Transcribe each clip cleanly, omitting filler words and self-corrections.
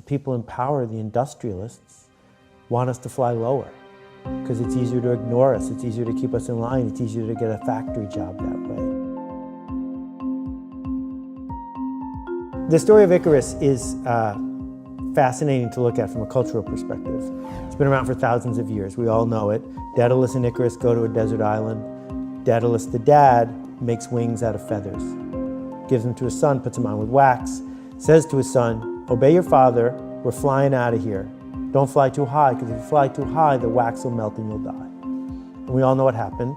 people in power, the industrialists, want us to fly lower because it's easier to ignore us, it's easier to keep us in line, it's easier to get a factory job that way. The story of Icarus is fascinating to look at from a cultural perspective. It's been around for thousands of years. We all know it. Daedalus and Icarus go to a desert island. Daedalus, the dad, makes wings out of feathers, gives them to his son, puts them on with wax, says to his son, obey your father, we're flying out of here. Don't fly too high, because if you fly too high, the wax will melt and you'll die. And we all know what happened.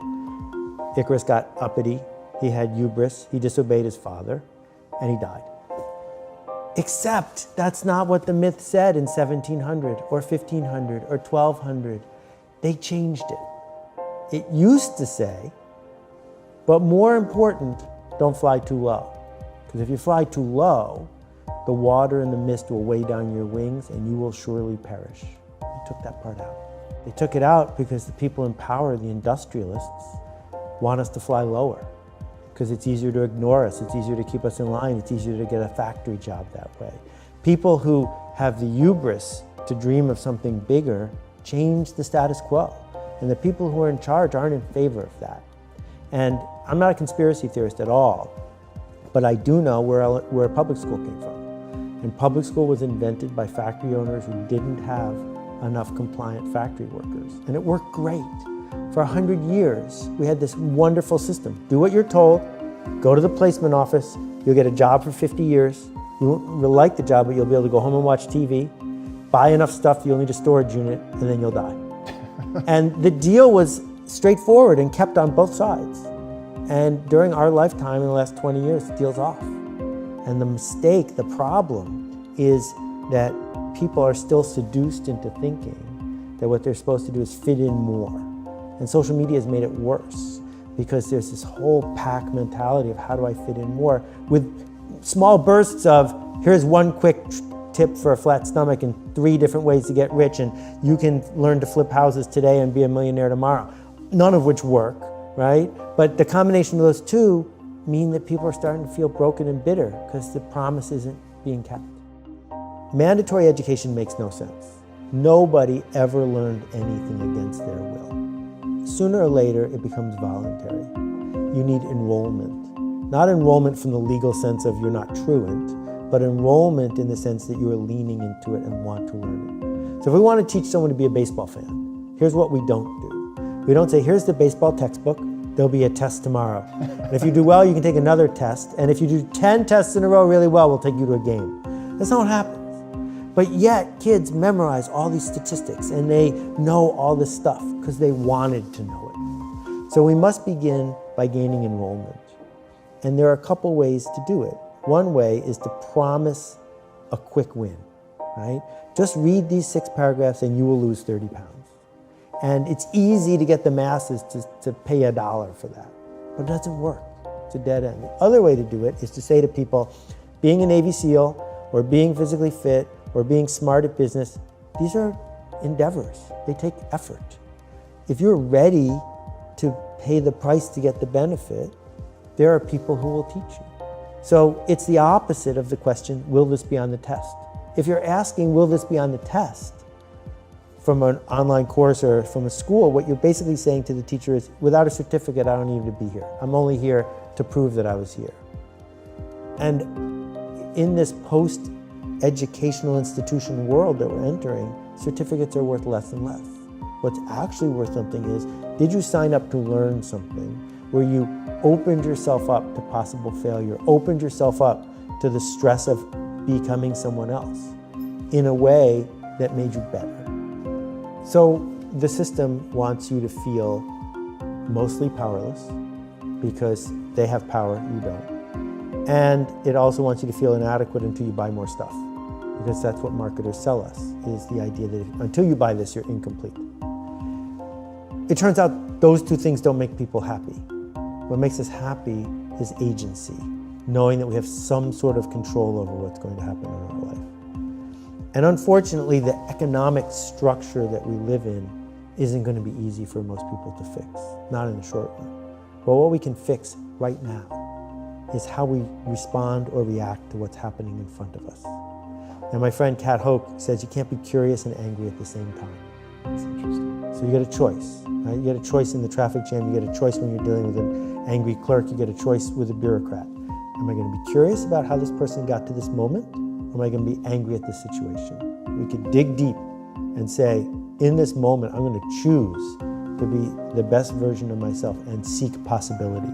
Icarus got uppity, he had hubris, he disobeyed his father, and he died. Except that's not what the myth said in 1700 or 1500 or 1200. They changed it. It used to say, but more important, don't fly too low. Because if you fly too low, the water and the mist will weigh down your wings and you will surely perish. They took that part out. They took it out because the people in power, the industrialists, want us to fly lower. Because it's easier to ignore us, it's easier to keep us in line, it's easier to get a factory job that way. People who have the hubris to dream of something bigger change the status quo. And the people who are in charge aren't in favor of that. And I'm not a conspiracy theorist at all, but I do know where public school came from. And public school was invented by factory owners who didn't have enough compliant factory workers. And it worked great. For 100 years, we had this wonderful system. Do what you're told, go to the placement office, you'll get a job for 50 years. You won't really like the job, but you'll be able to go home and watch TV, buy enough stuff, you'll need a storage unit, and then you'll die. And the deal was straightforward and kept on both sides. And during our lifetime, in the last 20 years, the deal's off. And the mistake, the problem, is that people are still seduced into thinking that what they're supposed to do is fit in more. And social media has made it worse because there's this whole pack mentality of how do I fit in more, with small bursts of here's one quick tip for a flat stomach and 3 different ways to get rich, and you can learn to flip houses today and be a millionaire tomorrow, none of which work, right? But the combination of those two mean that people are starting to feel broken and bitter because the promise isn't being kept. Mandatory education makes no sense. Nobody ever learned anything against their will. Sooner or later, it becomes voluntary. You need enrollment. Not enrollment from the legal sense of you're not truant, but enrollment in the sense that you are leaning into it and want to learn it. So if we want to teach someone to be a baseball fan, here's what we don't do. We don't say, here's the baseball textbook, there'll be a test tomorrow. And if you do well, you can take another test. And if you do 10 tests in a row really well, we'll take you to a game. That's not what happens. But yet, kids memorize all these statistics and they know all this stuff because they wanted to know it. So we must begin by gaining enrollment. And there are a couple ways to do it. One way is to promise a quick win, right? Just read these 6 paragraphs and you will lose 30 pounds. And it's easy to get the masses to pay $1 for that, but it doesn't work. It's a dead end. The other way to do it is to say to people, being a Navy SEAL or being physically fit or being smart at business, these are endeavors. They take effort. If you're ready to pay the price to get the benefit, there are people who will teach you. So it's the opposite of the question, will this be on the test? If you're asking, will this be on the test, from an online course or from a school, what you're basically saying to the teacher is, without a certificate, I don't need to be here. I'm only here to prove that I was here. And in this post-educational institution world that we're entering, certificates are worth less and less. What's actually worth something is, did you sign up to learn something where you opened yourself up to possible failure, opened yourself up to the stress of becoming someone else in a way that made you better? So the system wants you to feel mostly powerless because they have power, you don't. And it also wants you to feel inadequate until you buy more stuff, because that's what marketers sell us, is the idea that until you buy this, you're incomplete. It turns out those two things don't make people happy. What makes us happy is agency, knowing that we have some sort of control over what's going to happen in our life. And unfortunately, the economic structure that we live in isn't going to be easy for most people to fix, not in the short run. But what we can fix right now is how we respond or react to what's happening in front of us. And my friend Kat Hoke says you can't be curious and angry at the same time. That's interesting. So you get a choice. Right? You get a choice in the traffic jam. You get a choice when you're dealing with an angry clerk. You get a choice with a bureaucrat. Am I going to be curious about how this person got to this moment? Or am I going to be angry at the situation? We could dig deep and say, in this moment, I'm going to choose to be the best version of myself and seek possibility.